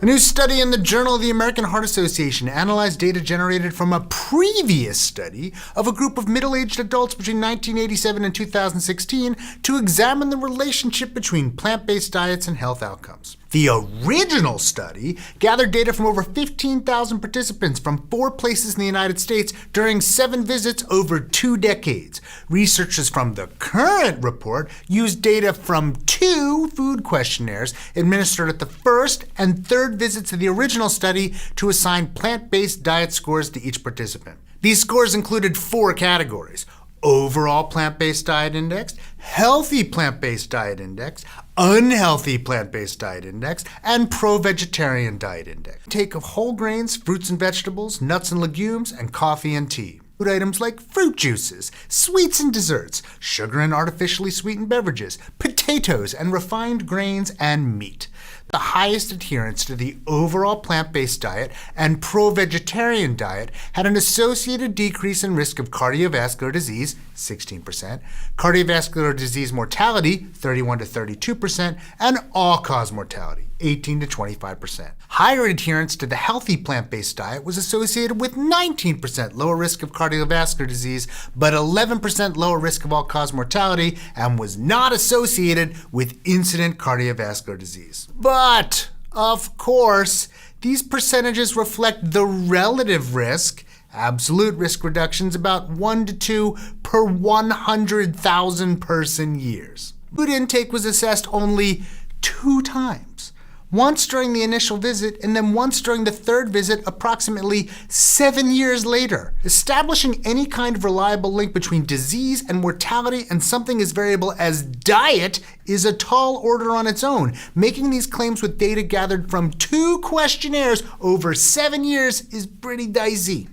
A new study in the Journal of the American Heart Association analyzed data generated from a previous study of a group of middle-aged adults between 1987 and 2016 to examine the relationship between plant-based diets and health outcomes. The original study gathered data from over 15,000 participants from 4 places in the United States during 7 visits over 2 decades. Researchers from the current report used data from 2 food questionnaires administered at the first and third visits of the original study to assign plant-based diet scores to each participant. These scores included 4 categories: overall plant-based diet index, healthy plant-based diet index, unhealthy plant-based diet index, and pro-vegetarian diet index. Intake of whole grains, fruits and vegetables, nuts and legumes, and coffee and tea. Food items like fruit juices, sweets and desserts, sugar and artificially sweetened beverages, potatoes and refined grains, and meat. The highest adherence to the overall plant-based diet and pro-vegetarian diet had an associated decrease in risk of cardiovascular disease, 16%, cardiovascular disease mortality, 31 to 32%, and all-cause mortality, 18 to 25%. Higher adherence to the healthy plant-based diet was associated with 19% lower risk of cardiovascular disease, but 11% lower risk of all-cause mortality, and was not associated with incident cardiovascular disease. But, of course, these percentages reflect the relative risk. Absolute risk reductions about 1 to 2 per 100,000 person years. Food intake was assessed only 2 times. Once during the initial visit and then once during the third visit approximately 7 years later. Establishing any kind of reliable link between disease and mortality and something as variable as diet is a tall order on its own. Making these claims with data gathered from 2 questionnaires over 7 years is pretty dicey.